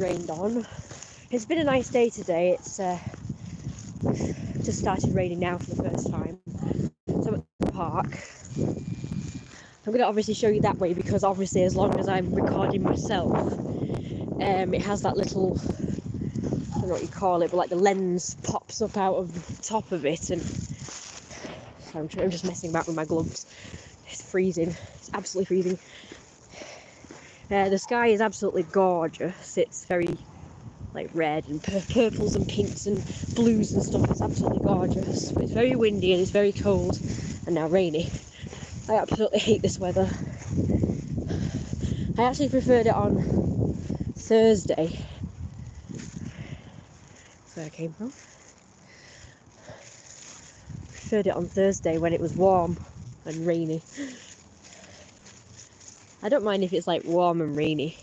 rained on. It's been a nice day today. It's just started raining now for the first time. So I'm at the park. I'm going to obviously show you that way because obviously as long as I'm recording myself, it has that little, I don't know what you call it, but like the lens pops up out of the top of it, and I'm just messing about with my gloves. It's freezing. It's absolutely freezing. The sky is absolutely gorgeous. It's very like red and purples and pinks and blues and stuff. It's absolutely gorgeous. But it's very windy and it's very cold and now rainy. I absolutely hate this weather. I actually preferred it on Thursday. That's where I came from. Preferred it on Thursday when it was warm and rainy. I don't mind if it's like warm and rainy.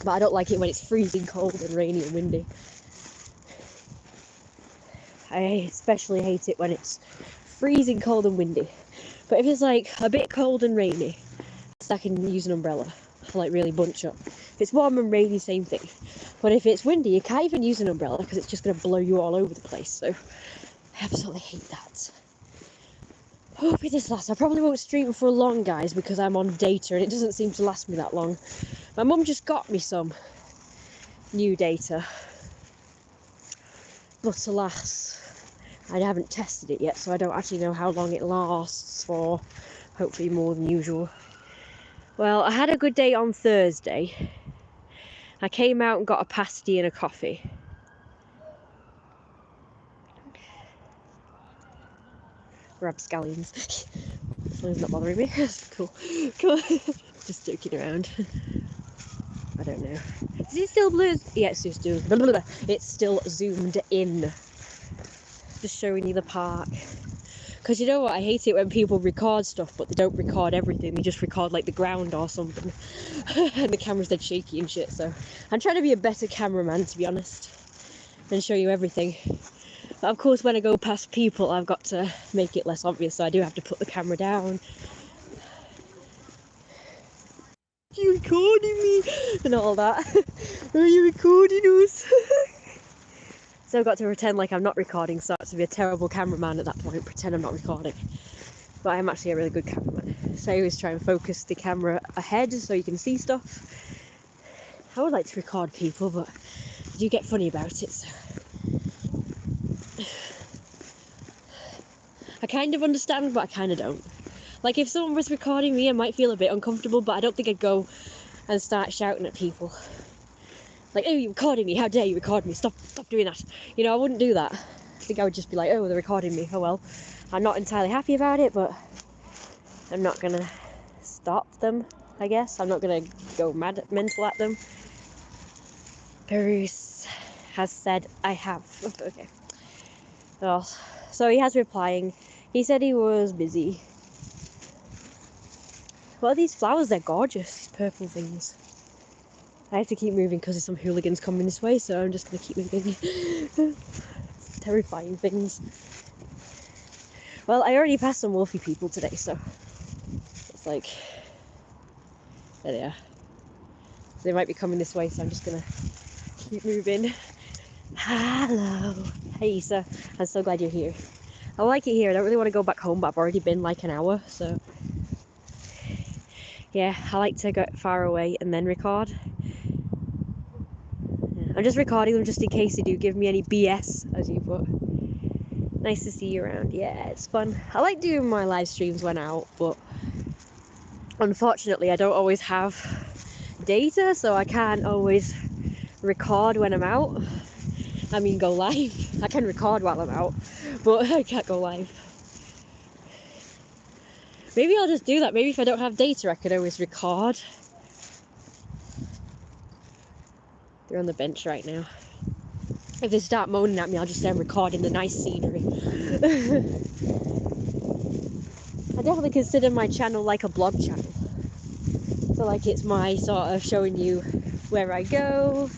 But I don't like it when it's freezing cold and rainy and windy. I especially hate it when it's freezing cold and windy. But if it's like a bit cold and rainy, I can use an umbrella to like really bunch up. If it's warm and rainy, same thing. But if it's windy, you can't even use an umbrella because it's just going to blow you all over the place. So I absolutely hate that. Hopefully this lasts. I probably won't stream for long, guys, because I'm on data and it doesn't seem to last me that long. My mum just got me some new data, but alas, I haven't tested it yet, so I don't actually know how long it lasts for. Hopefully more than usual. Well, I had a good day on Thursday. I came out and got a pasty and a coffee. Rapscallions. This one's not bothering me. That's cool. Cool. Just joking around. I don't know. Is it still blue? Yeah, it's still zoomed. It's still zoomed in. Just showing you the park. Because you know what? I hate it when people record stuff, but they don't record everything. They just record like the ground or something. And the camera's dead shaky and shit. So I'm trying to be a better cameraman, to be honest, and show you everything. But of course, when I go past people, I've got to make it less obvious. So I do have to put the camera down. Are you recording me? And all that. Are you recording us? So I've got to pretend like I'm not recording, so I have to be a terrible cameraman at that point, pretend I'm not recording. But I'm actually a really good cameraman. So I always try and focus the camera ahead so you can see stuff. I would like to record people, but I do get funny about it, so. I kind of understand, but I kind of don't. Like, if someone was recording me, I might feel a bit uncomfortable, but I don't think I'd go and start shouting at people. Like, oh, you're recording me, how dare you record me, stop doing that. You know, I wouldn't do that. I think I would just be like, oh, they're recording me, oh well. I'm not entirely happy about it, but I'm not gonna stop them, I guess. I'm not gonna go mental at them. Bruce has said I have. Okay. Well, so he has replying. He said he was busy. What are these flowers? They're gorgeous, these purple things. I have to keep moving because there's some hooligans coming this way, so I'm just going to keep moving. Terrifying things. Well, I already passed some wolfy people today, so it's like, there they are. So they might be coming this way, so I'm just going to keep moving. Hello. Hey, Issa. I'm so glad you're here. I like it here. I don't really want to go back home, but I've already been like an hour, so yeah, I like to go far away and then record. I'm just recording them just in case they do give me any BS, as you put. Nice to see you around. Yeah, it's fun. I like doing my live streams when out, but unfortunately I don't always have data, so I can't always record when I'm out. I mean, go live. I can record while I'm out, but I can't go live. Maybe I'll just do that. Maybe if I don't have data, I could always record. They're on the bench right now. If they start moaning at me, I'll just start recording the nice scenery. I definitely consider my channel like a blog channel. So like it's my sort of showing you where I go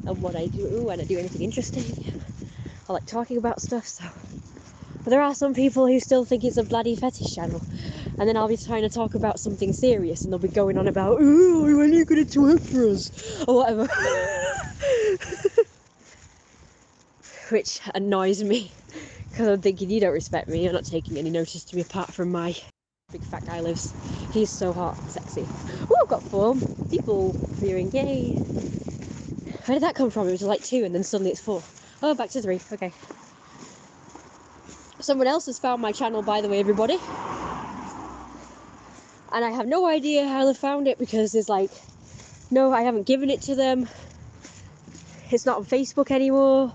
and what I do when I do anything interesting. I like talking about stuff, so. But there are some people who still think it's a bloody fetish channel. and then I'll be trying to talk about something serious, and they'll be going on about, oh, when are you going to work for us, or whatever. Which annoys me, because I'm thinking, you don't respect me, you're not taking any notice to me apart from my big fat guy lives. He's so hot and sexy. Oh, I've got 4 people viewing, yay. Where did that come from? It was like 2 and then suddenly it's 4. Oh, back to 3, okay. Someone else has found my channel, by the way, everybody. And I have no idea how they found it, because there's like, no, I haven't given it to them. It's not on Facebook anymore.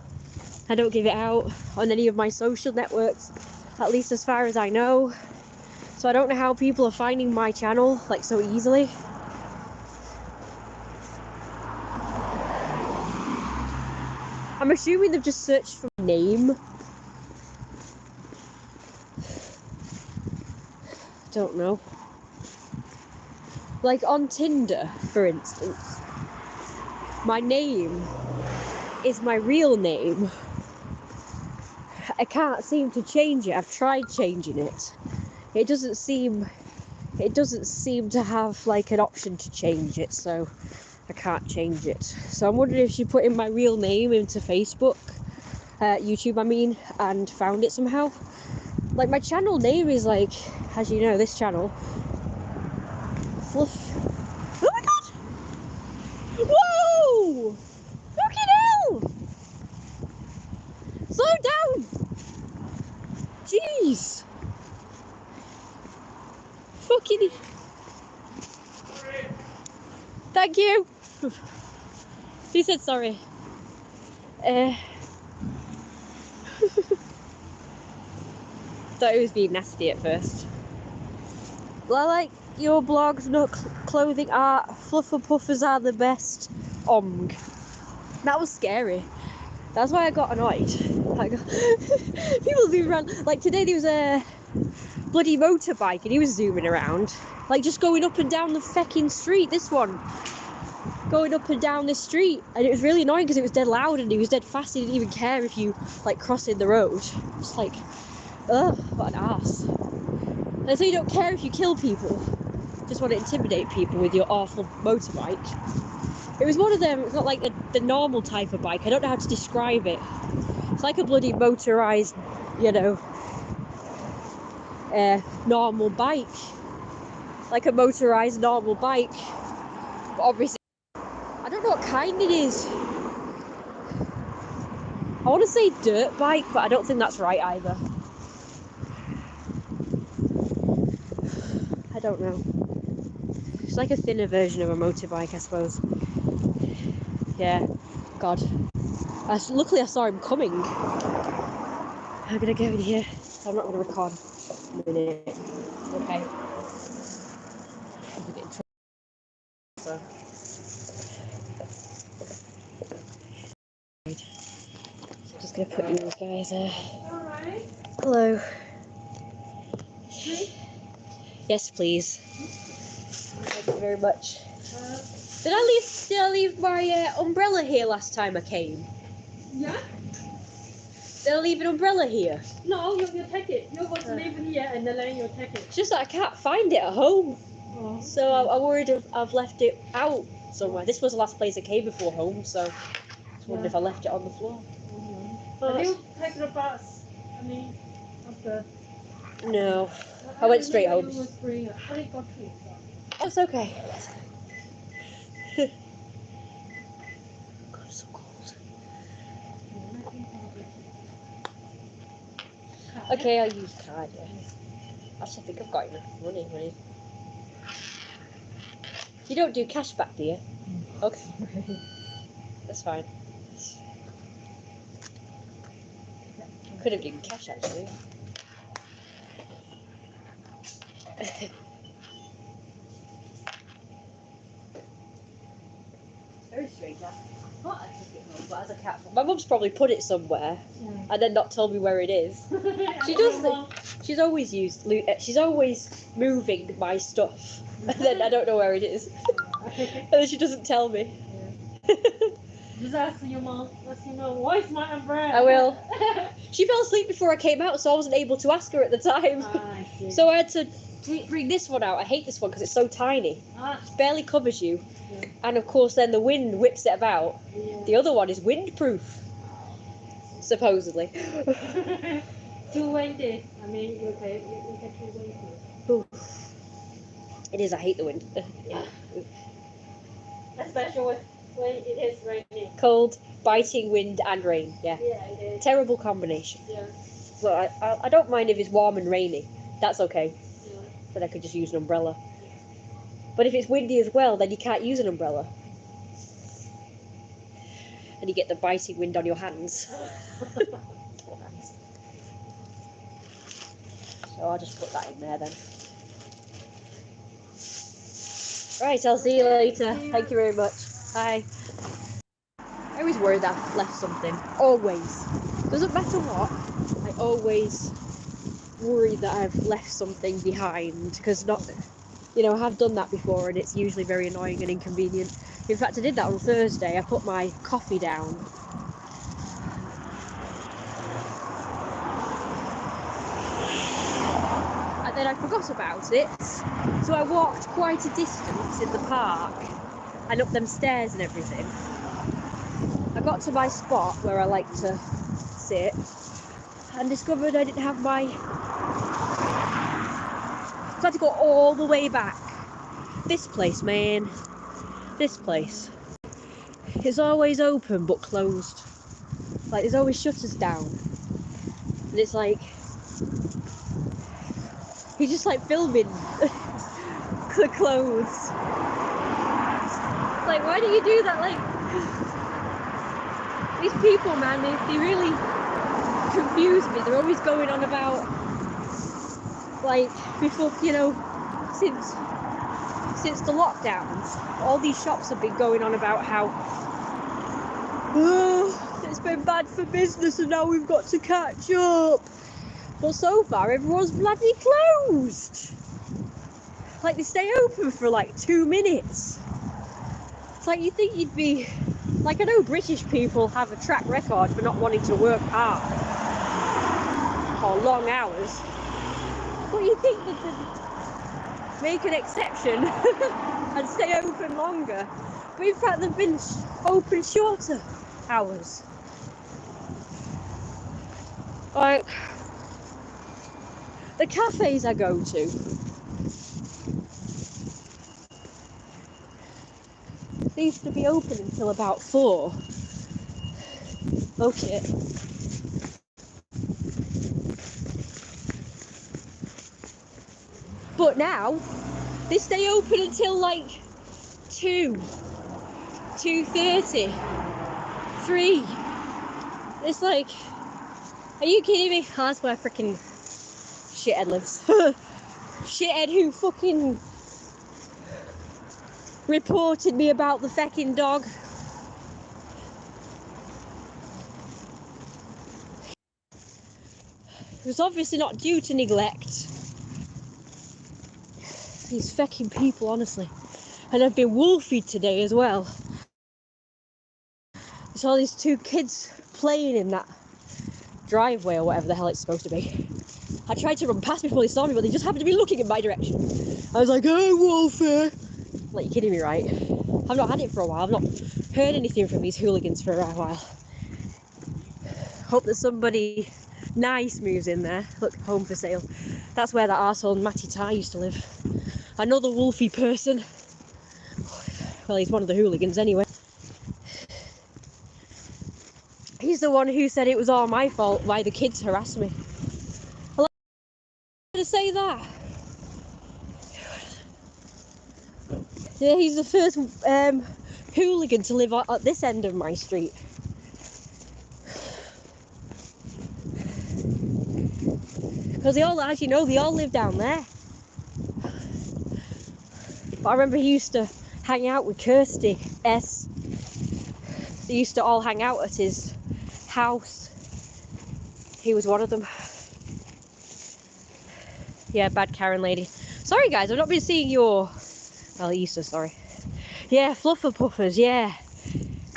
I don't give it out on any of my social networks, at least as far as I know. So I don't know how people are finding my channel like so easily. I'm assuming they've just searched for my name. Don't know. Like on Tinder, for instance, my name is my real name. I can't seem to change it. I've tried changing it. It doesn't seem to have like an option to change it, so I can't change it. So I'm wondering if she put in my real name into Facebook, YouTube I mean, and found it somehow. Like my channel name is like, as you know, this channel, Fluff. Oh my god! Whoa! Fucking hell! Slow down! Jeez! Fucking... Thank you! He said sorry. Thought it was being nasty at first. Well, I like your blogs, no clothing art, fluff and puffers are the best. That was scary. That's why I got annoyed. People do run, like today there was a bloody motorbike and he was zooming around, like just going up and down the fecking street, this one. Going up and down this street, and it was really annoying because it was dead loud and he was dead fast. He didn't even care if you like crossing the road. Just like, ugh, what an ass. And so you don't care if you kill people, just want to intimidate people with your awful motorbike. It was one of them. It's not like the normal type of bike. I don't know how to describe it. It's like a bloody motorized, you know, normal bike, like a motorized normal bike, but obviously I don't know what kind it is. I want to say dirt bike, but I don't think that's right either. I don't know. It's like a thinner version of a motorbike, I suppose. Yeah, god. Luckily I saw him coming. I'm gonna go in here. I'm not gonna record in a minute. Okay. I'm gonna get in trouble. So. Just gonna put you guys there. Alright. Hello. Yes, please. Thank you very much. Did I leave my umbrella here last time I came? Yeah. Did I leave an umbrella here? No, you take it. You want to leave it here and then you take it. It's just that I can't find it at home. Oh. So I'm worried I've left it out somewhere. This was the last place I came before home, so I was wondering if I left it on the floor. Have you take the bus? I mean, after. No, I went straight home. Oh, it's okay. God, it's so cold. Okay, I'll use card. Yeah. Actually, I think I've got enough money. You don't do cash back, do you? Okay. That's fine. Could have given cash actually. Very strange. I thought I took it home, but as a cat, my mum's probably put it somewhere and then not told me where it is. She does. She's always she's always moving my stuff, and then I don't know where it is, and then she doesn't tell me. Just ask your mom. Let you know where's my umbrella. I will. She fell asleep before I came out, so I wasn't able to ask her at the time. I see. So I had to bring this one out. I hate this one because it's so tiny. It barely covers you. Yeah. And of course then the wind whips it about. Yeah. The other one is windproof. Supposedly. Too windy. I mean, you get too windy. Ooh. It is, I hate the wind. Especially when it is raining. Cold, biting wind and rain. Yeah. Yeah, it is. Terrible combination. Yeah. So I don't mind if it's warm and rainy. That's okay. Yeah. Then I could just use an umbrella. But if it's windy as well, then you can't use an umbrella. And you get the biting wind on your hands. So I'll just put that in there then. Right, I'll see you later. Thank you very much. Bye. I always worry that I've left something. Always. Doesn't matter what. I always worry that I've left something behind. Because I have done that before and it's usually very annoying and inconvenient. In fact, I did that on Thursday. I put my coffee down. And then I forgot about it. So I walked quite a distance in the park and up them stairs and everything. I got to my spot where I like to sit and discovered I didn't have my... So I had to go all the way back. This place, man. This place. It's always open but closed. Like, there's always shutters down. And it's like... He's just like filming the clothes. Like, why do you do that? Like, these people, man, they really confuse me. They're always going on about, like, before, since the lockdowns, all these shops have been going on about how it's been bad for business and now we've got to catch up. But so far, everyone's bloody closed. Like, they stay open for like 2 minutes. It's like, you think you'd be... Like, I know British people have a track record for not wanting to work hard or long hours. But you think that they'd make an exception and stay open longer. But in fact, they've been open shorter hours. Like... The cafes I go to, they used to be open until about 4. Oh shit. But now, they stay open until like 2, 2:30, 3. It's like, are you kidding me? That's where freaking shithead lives. Shithead who fucking reported me about the fecking dog. It was obviously not due to neglect. These fecking people, honestly. And I've been wolfied today as well. I saw these 2 kids playing in that driveway or whatever the hell it's supposed to be. I tried to run past before they saw me, but they just happened to be looking in my direction. I was like, "Hey, Wolfie!" Like, you're kidding me, right? I've not had it for a while. I've not heard anything from these hooligans for a while. Hope that somebody nice moves in there. Look, home for sale. That's where that arsehole Matty Ty used to live. Another wolfy person. Well, he's one of the hooligans anyway. He's the one who said it was all my fault why the kids harassed me. To say that. Yeah, he's the first hooligan to live at this end of my street. Because they all, as you know, they all live down there. But I remember he used to hang out with Kirsty S. They used to all hang out at his house. He was one of them. Yeah, bad Karen lady. Sorry guys, I've not been seeing your... Well, Easter, sorry. Yeah, fluffer puffers, yeah.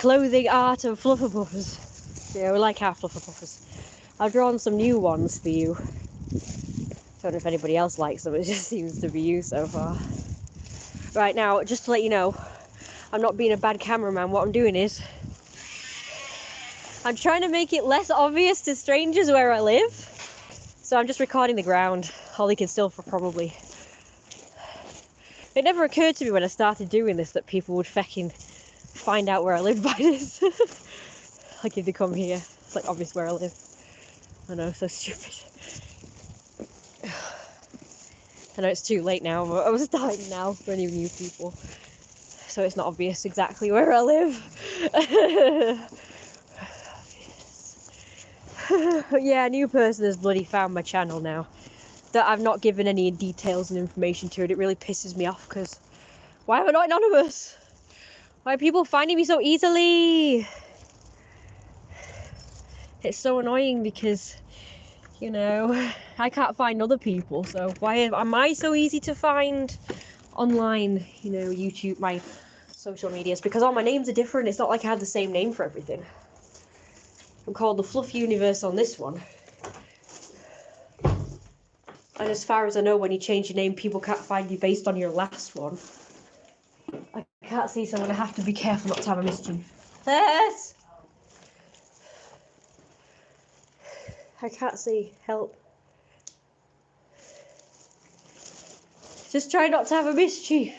clothing art of Flufferpuffers. Yeah, we like our Flufferpuffers. I've drawn some new ones for you. Don't know if anybody else likes them, it just seems to be you so far. Right now, just to let you know, I'm not being a bad cameraman. What I'm doing is I'm trying to make it less obvious to strangers where I live. So I'm just recording the ground. Holly can still probably. It never occurred to me when I started doing this that people would fecking find out where I live by this. Like if they come here, it's like obvious where I live. I know, so stupid. I know it's too late now, but I'm starting now for any new people. So it's not obvious exactly where I live. Yeah, a new person has bloody found my channel now. That I've not given any details and information to it. It really pisses me off because why am I not anonymous? Why are people finding me so easily? It's so annoying because, you know, I can't find other people. So why am I so easy to find online? You know, YouTube, my social medias, because all my names are different. It's not like I have the same name for everything. I'm called the Fluff Universe on this one. And as far as I know, when you change your name, people can't find you based on your last one. I can't see, so I'm going to have to be careful not to have a mischief. Yes! I can't see. Help. Just try not to have a mischief.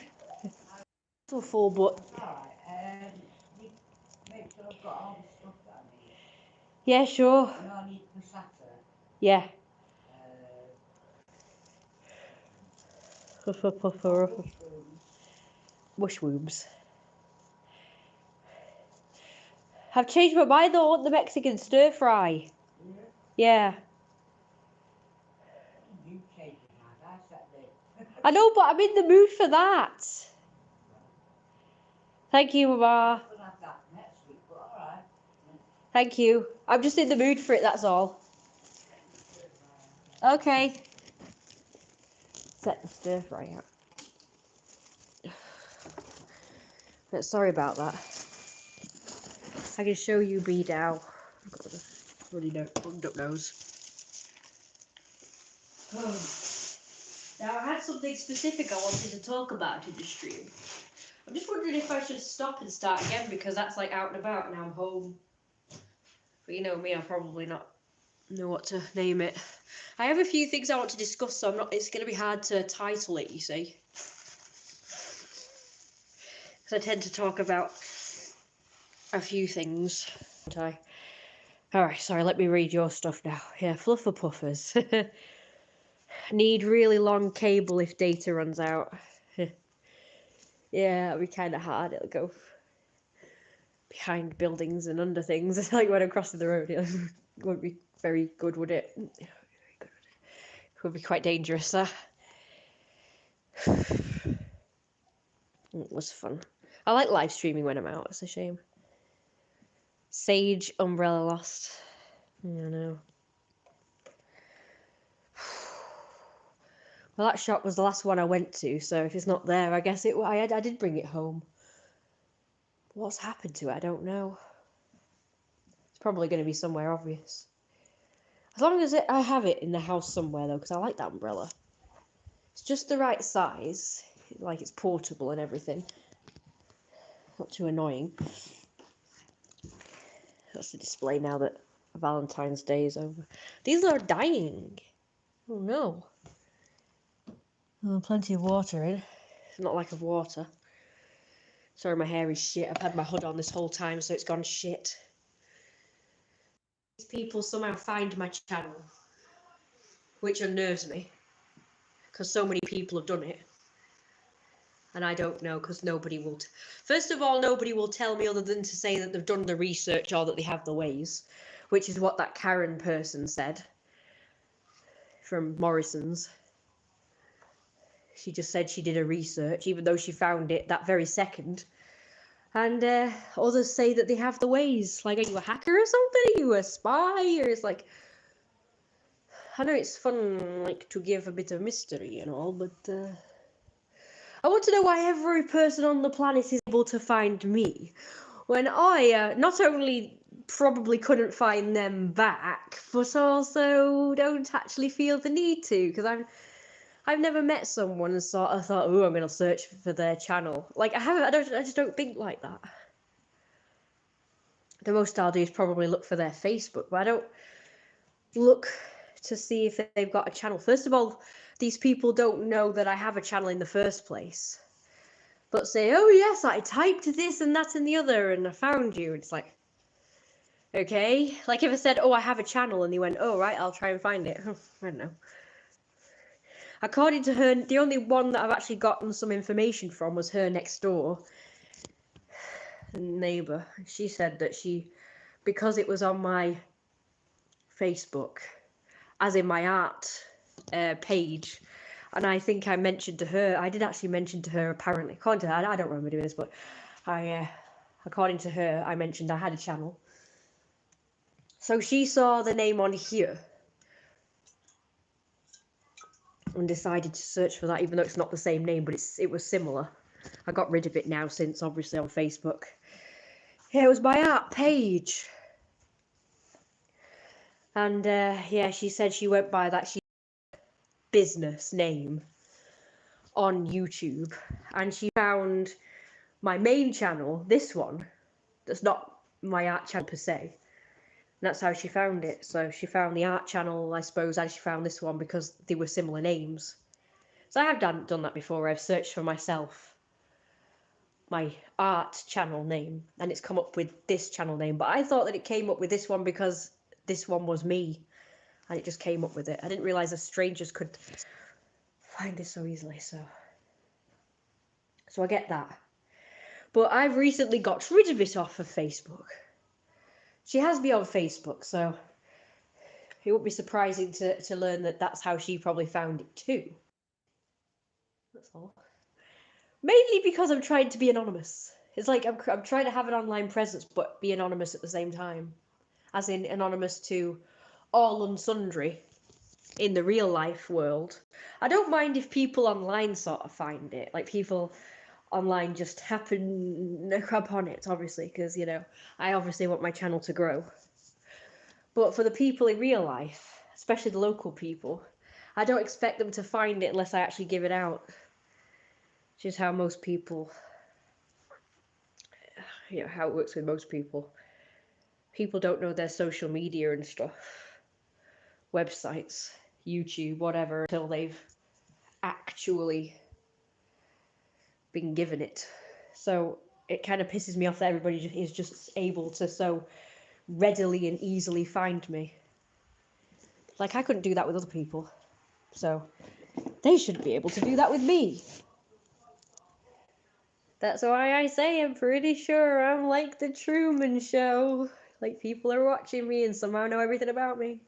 So full, but... Yeah, sure. Yeah. Mushrooms. I've changed my mind though. I want the Mexican stir fry. Yeah. I know, but I'm in the mood for that. Thank you, Mama. Thank you. I'm just in the mood for it, that's all. Okay. Set the stir fry out. But sorry about that. I can show you B now. I've got a really bunged up nose. Now I had something specific I wanted to talk about in the stream. I'm just wondering if I should stop and start again because that's like out and about and I'm home. But you know me, I'll probably not know what to name it. I have a few things I want to discuss, so it's going to be hard to title it, you see. Because I tend to talk about a few things. Alright, sorry, let me read your stuff now. Yeah, Flufferpuffers. Need really long cable if data runs out. Yeah, it'll be kind of hard. It'll go behind buildings and under things. It's like when I'm crossing the road. It wouldn't be very good, would it? It would be quite dangerous. It was fun. I like live streaming when I'm out. It's a shame. Sage umbrella lost. I don't know. Well, that shop was the last one I went to, so if it's not there, I guess I did bring it home. What's happened to it? I don't know. It's probably going to be somewhere obvious. As long as I have it in the house somewhere, though, because I like that umbrella. It's just the right size, like it's portable and everything. Not too annoying. That's the display now that Valentine's Day is over. These are dying. Oh no. Oh, plenty of water in. It's not like of water. Sorry, my hair is shit. I've had my hood on this whole time, so it's gone shit. These people somehow find my channel, which unnerves me, because so many people have done it. And I don't know, because nobody will... First of all, nobody will tell me other than to say that they've done the research or that they have the ways, which is what that Karen person said from Morrison's. She just said she did a research, even though she found it that very second. And others say that they have the ways. Like, are you a hacker or something? Are you a spy? Or it's like... I know it's fun, like, to give a bit of mystery and all, but... I want to know why every person on the planet is able to find me. when I not only probably couldn't find them back, but also don't actually feel the need to, because I've never met someone and sort of thought, oh, I'm gonna search for their channel. Like I haven't. I just don't think like that. The most I'll do is probably look for their Facebook, but I don't look to see if they've got a channel. First of all, these people don't know that I have a channel in the first place, but say, oh yes, I typed this and that and the other and I found you. It's like, okay. Like if I said, oh, I have a channel, and they went, oh right, I'll try and find it. I don't know. According to her, the only one that I've actually gotten some information from was her next door neighbour. She said that because it was on my Facebook, as in my art page, and I think I mentioned to her, I did actually mention to her apparently, according to her, I don't remember doing this, but according to her, I mentioned I had a channel. So she saw the name on here and decided to search for that, even though it's not the same name, but it was similar. I got rid of it now since obviously on Facebook. Yeah, it was my art page. And yeah, she said she went by that business name on YouTube, and she found my main channel, this one, that's not my art channel per se. And that's how she found it. So she found the art channel, I suppose, and she found this one because they were similar names. So I have done that before. I've searched for myself my art channel name, and it's come up with this channel name. But I thought that it came up with this one because this one was me, and it just came up with it. I didn't realise that strangers could find this so easily. So I get that. But I've recently got rid of it off of Facebook. She has me on Facebook, so it wouldn't be surprising to learn that that's how she probably found it too. That's all. Mainly because I'm trying to be anonymous. It's like I'm trying to have an online presence but be anonymous at the same time. As in anonymous to all and sundry in the real life world. I don't mind if people online sort of find it. Like people online just happen upon it, obviously, because, you know, I obviously want my channel to grow. But for the people in real life, especially the local people, I don't expect them to find it unless I actually give it out. Which is how most people, you know, how it works with most people. People don't know their social media and stuff, websites, YouTube, whatever, until they've actually been given it. So it kind of pisses me off that everybody is just able to so readily and easily find me. Like, I couldn't do that with other people, so they should be able to do that with me. That's why I say I'm pretty sure I'm like the Truman Show. Like, people are watching me and somehow know everything about me.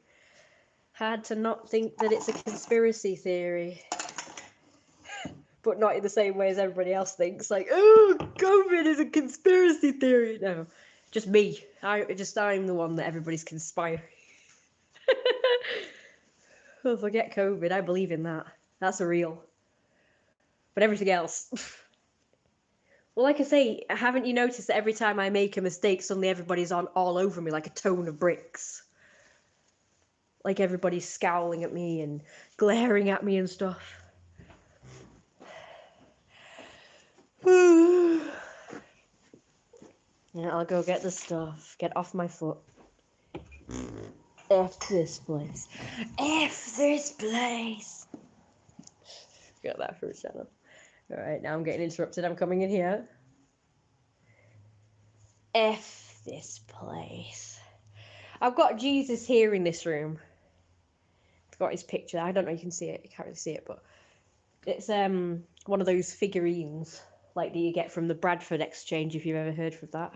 Hard to not think that it's a conspiracy theory. But not in the same way as everybody else thinks. Like, oh, COVID is a conspiracy theory. No, just me. I'm the one that everybody's conspiring. Oh, forget COVID. I believe in that. That's real. But everything else. Well, like I say, haven't you noticed that every time I make a mistake, suddenly everybody's on all over me like a ton of bricks? Like everybody's scowling at me and glaring at me and stuff. Yeah, I'll go get the stuff. Get off my foot. F this place. F this place. Got that for a channel. Alright, now I'm getting interrupted. I'm coming in here. F this place. I've got Jesus here in this room. I've got his picture. I don't know if you can see it. You can't really see it, but it's one of those figurines like that you get from the Bradford Exchange, if you've ever heard of that.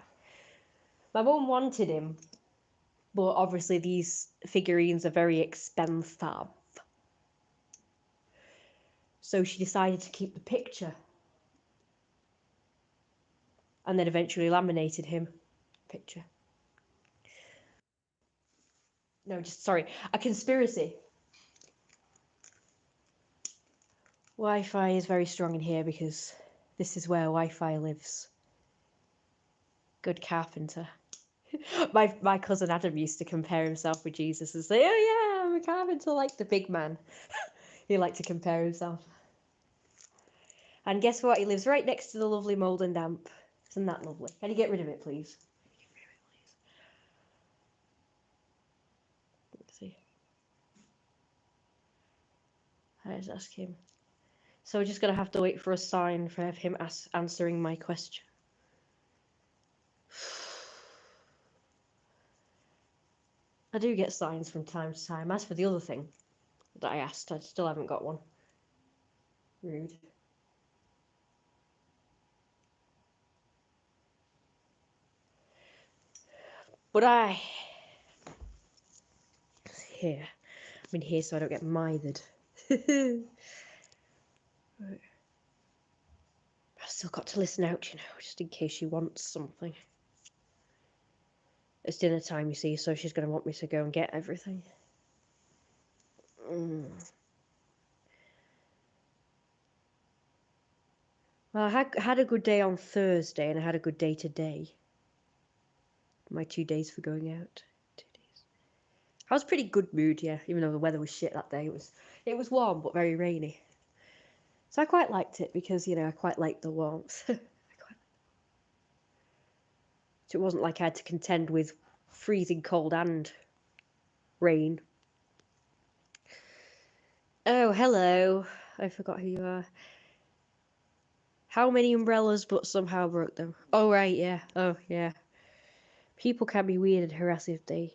My mum wanted him, but obviously these figurines are very expensive. So she decided to keep the picture. And then eventually laminated him. Picture. No, just, sorry, a conspiracy. Wi-Fi is very strong in here because this is where Wi-Fi lives. Good carpenter. My cousin Adam used to compare himself with Jesus and say, "Oh yeah, I'm a carpenter like the big man." He liked to compare himself. And guess what? He lives right next to the lovely mould and damp. Isn't that lovely? Can you get rid of it, please? Let's see. Let's ask him. So we're just gonna have to wait for a sign for him answering my question. I do get signs from time to time. As for the other thing that I asked, I still haven't got one. Rude. But I'm in here so I don't get mithered. I've still got to listen out, you know, just in case she wants something. It's dinner time, you see, so she's going to want me to go and get everything. Well, I had a good day on Thursday, and I had a good day today. My 2 days for going out. 2 days. I was pretty good mood, yeah, even though the weather was shit that day. It was warm, but very rainy. So I quite liked it because, you know, I quite liked the warmth. So it wasn't like I had to contend with freezing cold and rain. Oh, hello. I forgot who you are. How many umbrellas, but somehow broke them? Oh, right, yeah. Oh, yeah. People can be weird and harassing if they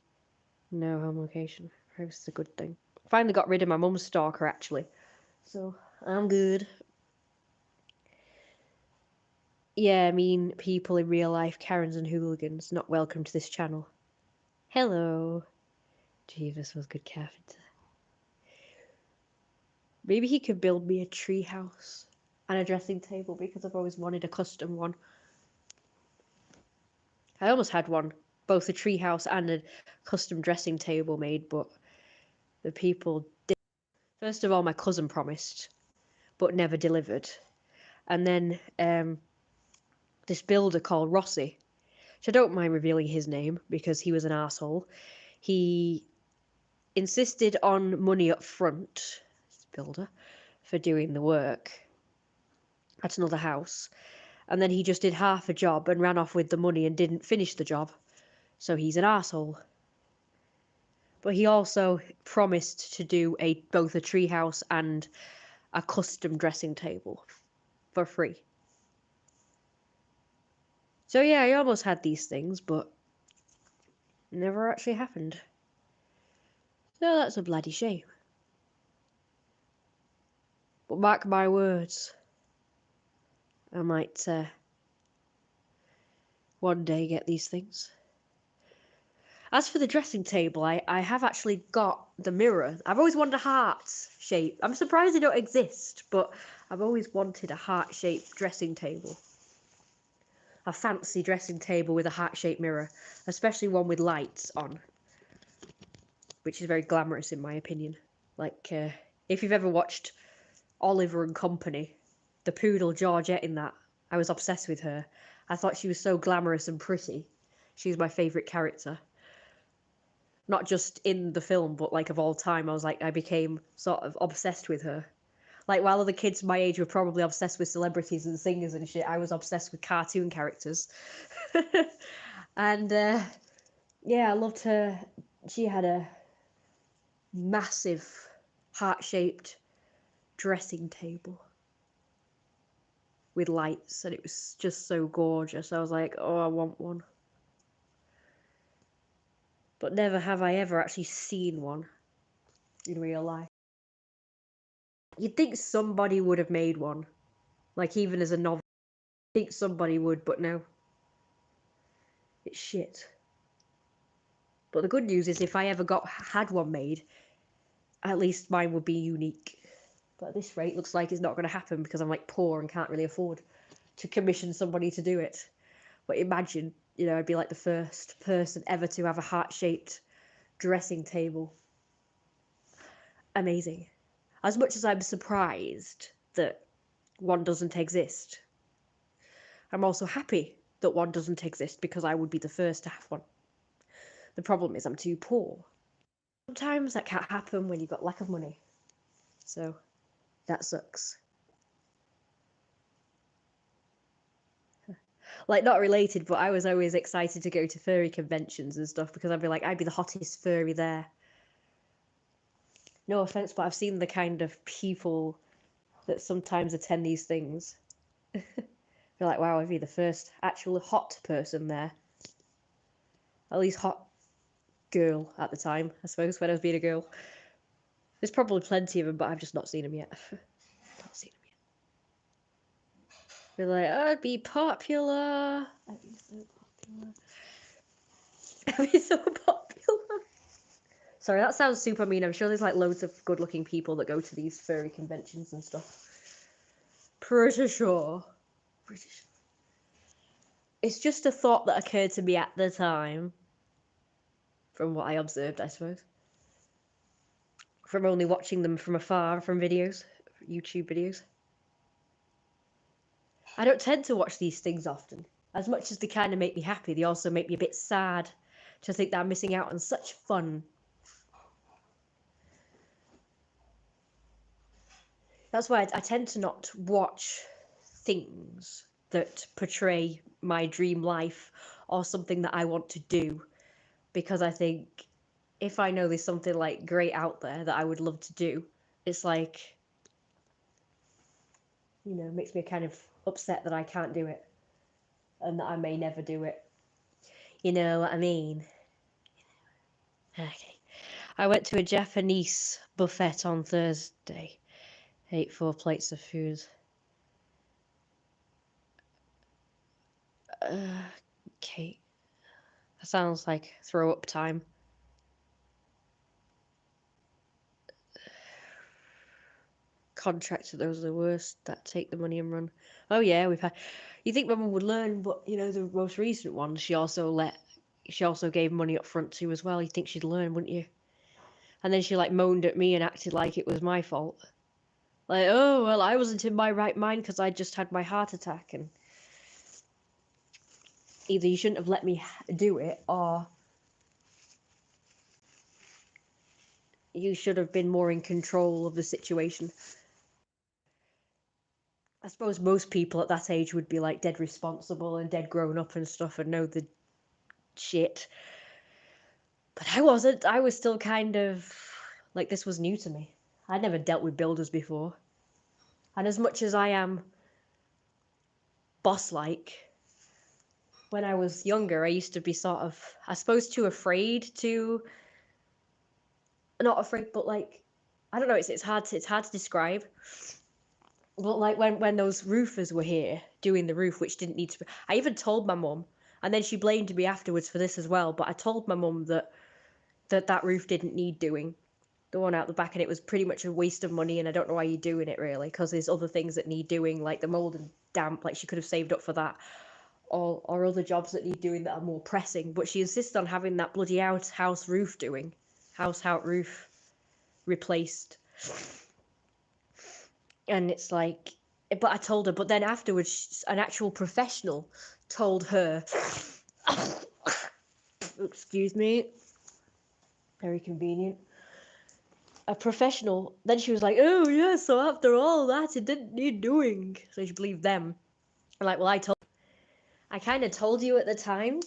know home location. Privacy is a good thing. Finally got rid of my mum's stalker, actually. So, I'm good. Yeah, I mean, people in real life, Karens and hooligans, not welcome to this channel. Hello. Jeeves was good carpenter. Maybe he could build me a tree house and a dressing table because I've always wanted a custom one. I almost had one, both a tree house and a custom dressing table made, but the people did. First of all, my cousin promised, but never delivered. And then this builder called Rossi, which I don't mind revealing his name because he was an asshole. He insisted on money up front, this builder, for doing the work at another house. And then he just did half a job and ran off with the money and didn't finish the job. So he's an asshole. But he also promised to do both a treehouse and a custom dressing table for free. So yeah, I almost had these things, but never actually happened. So that's a bloody shame. But mark my words, I might one day get these things. As for the dressing table, I have actually got the mirror. I've always wanted a heart shape. I'm surprised they don't exist, but I've always wanted a heart-shaped dressing table. A fancy dressing table with a heart-shaped mirror, especially one with lights on, which is very glamorous in my opinion. Like, if you've ever watched Oliver and Company, the poodle Georgette in that, I was obsessed with her. I thought she was so glamorous and pretty. She's my favourite character. Not just in the film, but like of all time. I became sort of obsessed with her. Like, while other kids my age were probably obsessed with celebrities and singers and shit, I was obsessed with cartoon characters. And yeah, I loved her. She had a massive heart-shaped dressing table with lights, and it was just so gorgeous. I was like, oh, I want one. But never have I ever actually seen one in real life. You'd think somebody would have made one, like even as a novel. You'd think somebody would, but no. It's shit. But the good news is if I ever had one made, at least mine would be unique. But at this rate, looks like it's not going to happen because I'm like poor and can't really afford to commission somebody to do it. But imagine, you know, I'd be like the first person ever to have a heart-shaped dressing table. Amazing. As much as I'm surprised that one doesn't exist, I'm also happy that one doesn't exist because I would be the first to have one. The problem is I'm too poor. Sometimes that can't happen when you've got lack of money. So that sucks. Like, not related, but I was always excited to go to furry conventions and stuff because I'd be the hottest furry there. No offense, but I've seen the kind of people that sometimes attend these things. You're like, wow, I'd be the first actual hot person there. At least hot girl at the time, I suppose, when I was being a girl. There's probably plenty of them, but I've just not seen them yet. Not seen them yet. Be like, oh, I'd be popular. I'd be so popular. I'd be so popular. Sorry, that sounds super mean. I'm sure there's like loads of good-looking people that go to these furry conventions and stuff. Pretty sure. It's just a thought that occurred to me at the time. From what I observed, I suppose. From only watching them from afar, from videos, YouTube videos. I don't tend to watch these things often. As much as they kind of make me happy, they also make me a bit sad to think that I'm missing out on such fun. That's why I tend to not watch things that portray my dream life or something that I want to do, because I think if I know there's something like great out there that I would love to do, it's like, you know, makes me kind of upset that I can't do it and that I may never do it. You know what I mean? Okay. I went to a Japanese buffet on Thursday. Ate 4 plates of food. Okay. That sounds like throw up time. Contractor, those are the worst that take the money and run. Oh yeah, we've had. You think Mum would learn, but you know the most recent one, she also gave money up front to as well. You think she'd learn, wouldn't you? And then she like moaned at me and acted like it was my fault. Like, oh well, I wasn't in my right mind because I just had my heart attack, and either you shouldn't have let me do it, or you should have been more in control of the situation. I suppose most people at that age would be like dead responsible and dead grown up and stuff and know the shit. But I wasn't. I was still kind of like, this was new to me. I'd never dealt with builders before. And as much as I am boss-like, when I was younger, I used to be sort of, I suppose, too afraid to, not afraid, but like, I don't know, it's hard to describe. But like when those roofers were here doing the roof, which didn't need to be, I even told my mum, and then she blamed me afterwards for this as well, but I told my mum that roof didn't need doing, the one out the back, and it was pretty much a waste of money, and I don't know why you're doing it really, because there's other things that need doing, like the mold and damp, like she could have saved up for that, or other jobs that need doing that are more pressing. But she insists on having that bloody house roof doing, house roof replaced. And it's like, but I told her, but then afterwards, an actual professional told her, excuse me, very convenient. A professional, then she was like, oh yeah, so after all that, it didn't need doing. So she believed them. I'm like, well, I kind of told you at the time.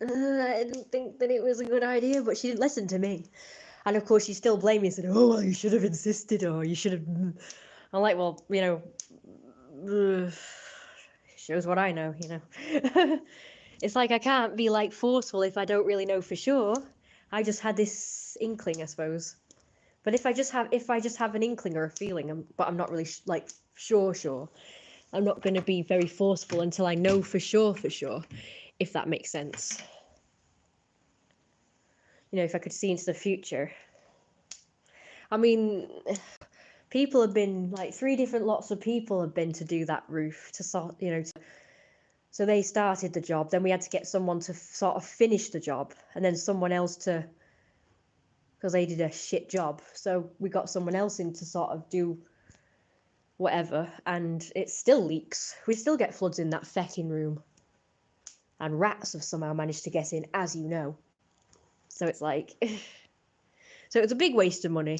I didn't think that it was a good idea, but she didn't listen to me. And of course, she still blamed me and said, oh, well, you should have insisted, or you should have. I'm like, well, you know, shows what I know, you know. It's like I can't be like forceful if I don't really know for sure. I just had this inkling, I suppose. But if I just have an inkling or a feeling, but I'm not really like sure, I'm not going to be very forceful until I know for sure, if that makes sense. You know, if I could see into the future. I mean, people have been, like, 3 different lots of people have been to do that roof, to sort, you know, so they started the job, then we had to get someone to sort of finish the job, and then someone else to, because they did a shit job, so we got someone else in to sort of do whatever, and it still leaks. We still get floods in that fecking room. and rats have somehow managed to get in, as you know. So it's like, so it's a big waste of money,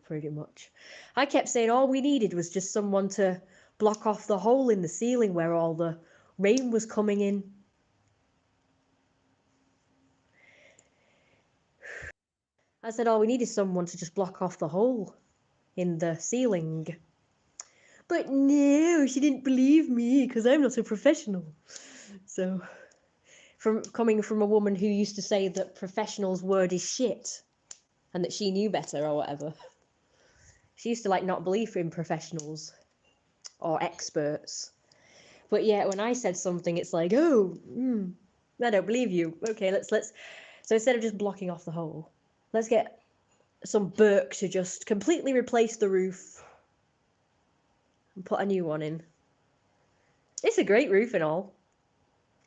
pretty much. I kept saying all we needed was just someone to block off the hole in the ceiling where all the rain was coming in. I said all we need is someone to just block off the hole in the ceiling. But no, she didn't believe me because I'm not a professional. So, coming from a woman who used to say that professionals' word is shit and that she knew better or whatever. She used to like not believe in professionals or experts. But yeah, when I said something, it's like, oh, I don't believe you. Okay, let's. So instead of just blocking off the hole, let's get some Burke to just completely replace the roof and put a new one in. It's a great roof and all.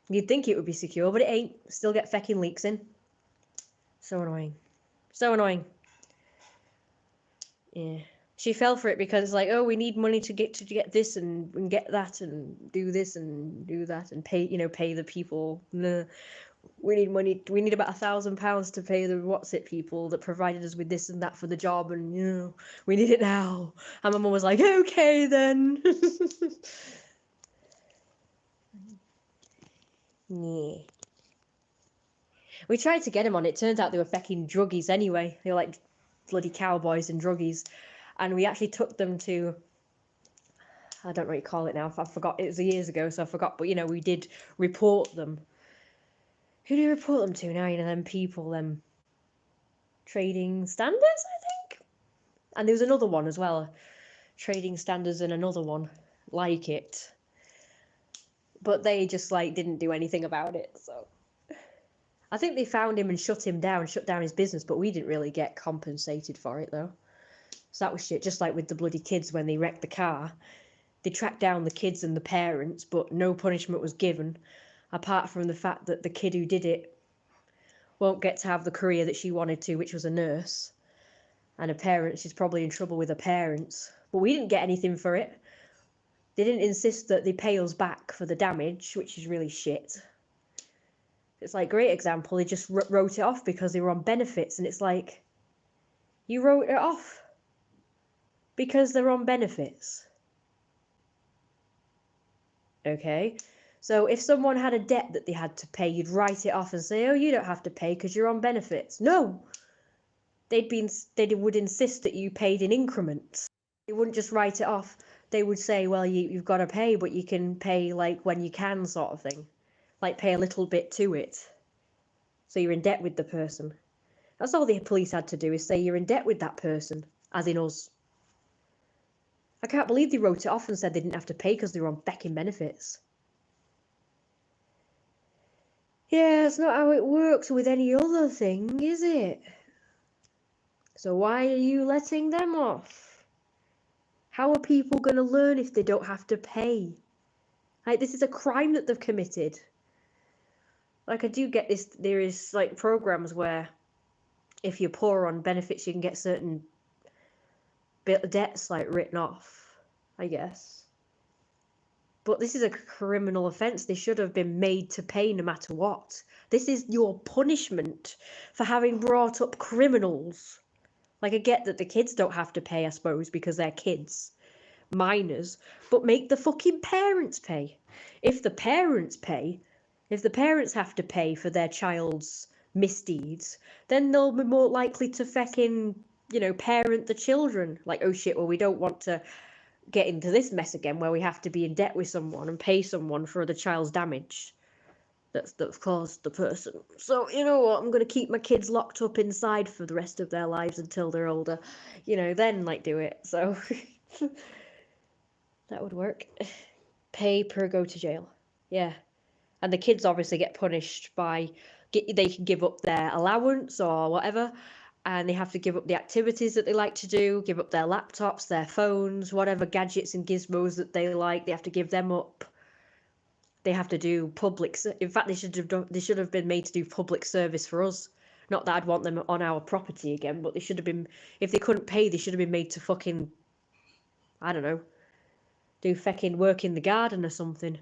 You'd think it would be secure, but it ain't. Still get fecking leaks in. So annoying. So annoying. Yeah. She fell for it because it's like, oh, we need money to get this and get that and do this and do that and pay the people. Nah. We need money. We need about £1,000 to pay the people that provided us with this and that for the job, and we need it now. And my mum was like, okay then. Yeah. We tried to get him on. It turns out they were fecking druggies anyway. They were like bloody cowboys and druggies. And we actually took them to, I don't know what you call it now. I forgot. It was years ago, so I forgot. But, we did report them. Who do you report them to now? Them people, them trading standards, I think? And there was another one as well. Trading standards and another one like it. But they just, didn't do anything about it, so... I think they found him and shut down his business, but we didn't really get compensated for it, though. So that was shit, just like with the bloody kids when they wrecked the car. They tracked down the kids and the parents, but no punishment was given, apart from the fact that the kid who did it won't get to have the career that she wanted to, which was a nurse. And her parents, she's probably in trouble with her parents. But we didn't get anything for it. They didn't insist that they pay us back for the damage, which is really shit. It's like, great example, they just wrote it off because they were on benefits, and it's like, you wrote it off because they're on benefits. Okay, so if someone had a debt that they had to pay, you'd write it off and say, oh, you don't have to pay because you're on benefits. No, they would insist that you paid in increments. They wouldn't just write it off. They would say, well, you've got to pay, but you can pay when you can, sort of thing. Pay a little bit to it. So you're in debt with the person. That's all the police had to do, is say you're in debt with that person, as in us. I can't believe they wrote it off and said they didn't have to pay because they were on fecking benefits. Yeah, it's not how it works with any other thing, is it? So why are you letting them off? How are people going to learn if they don't have to pay? This is a crime that they've committed. I do get this, there is programs where if you're poor on benefits, you can get certain debts written off, I guess. But this is a criminal offence. They should have been made to pay no matter what. This is your punishment for having brought up criminals. I get that the kids don't have to pay, I suppose, because they're kids, minors, but make the fucking parents pay. If the parents have to pay for their child's misdeeds, then they'll be more likely to fecking, parent the children. Oh shit, well, we don't want to get into this mess again where we have to be in debt with someone and pay someone for the child's damage that's caused the person. So, you know what, I'm going to keep my kids locked up inside for the rest of their lives until they're older. Then, do it. So, that would work. Pay per go to jail. Yeah. And the kids obviously get punished by, they can give up their allowance or whatever, and they have to give up the activities that they like to do, give up their laptops, their phones, whatever gadgets and gizmos that they like, they have to give them up. They have to do in fact, they should have been made to do public service for us. Not that I'd want them on our property again, but they should have been, if they couldn't pay, they should have been made to fucking, I don't know, do fecking work in the garden or something.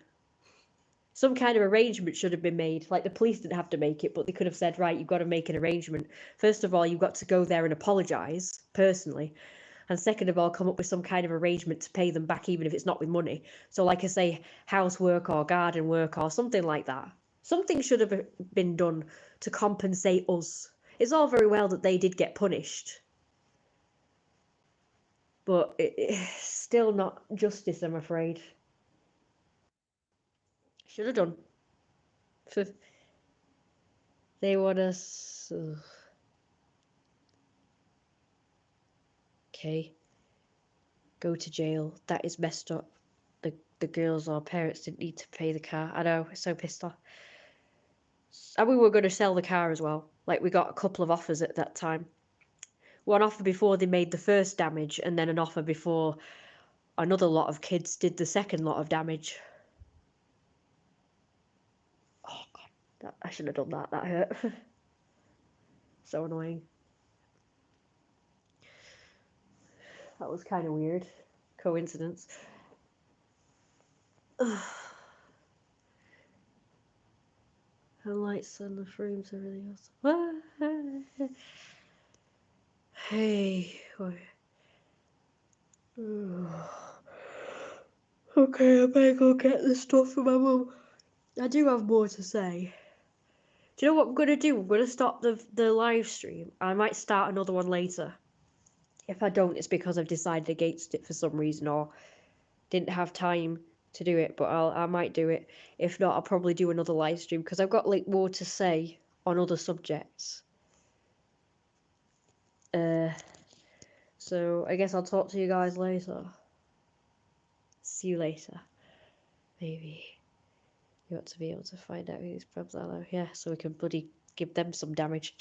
Some kind of arrangement should have been made. Like, the police didn't have to make it, but they could have said, right, you've got to make an arrangement. First of all, you've got to go there and apologise, personally. And second of all, come up with some kind of arrangement to pay them back, even if it's not with money. So, like I say, housework or garden work or something like that. Something should have been done to compensate us. It's all very well that they did get punished, but it's still not justice, I'm afraid. Should have done. They want us. Okay. Go to jail. That is messed up. The girls or parents didn't need to pay the car. I know, so pissed off. And we were going to sell the car as well. Like, we got a couple of offers at that time. One offer before they made the first damage, and then an offer before another lot of kids did the second lot of damage. Oh, God. I shouldn't have done that. That hurt. So annoying. That was kind of weird. Coincidence. The lights on the frames are really awesome. Hey. Okay, I better go get the stuff for my mum. I do have more to say. Do you know what I'm going to do? I'm going to stop the live stream. I might start another one later. If I don't, it's because I've decided against it for some reason or didn't have time to do it, but I might do it. If not, I'll probably do another live stream because I've got like more to say on other subjects. So I guess I'll talk to you guys later. See you later. Maybe. You ought to be able to find out who these probs are though. Yeah, so we can bloody give them some damage.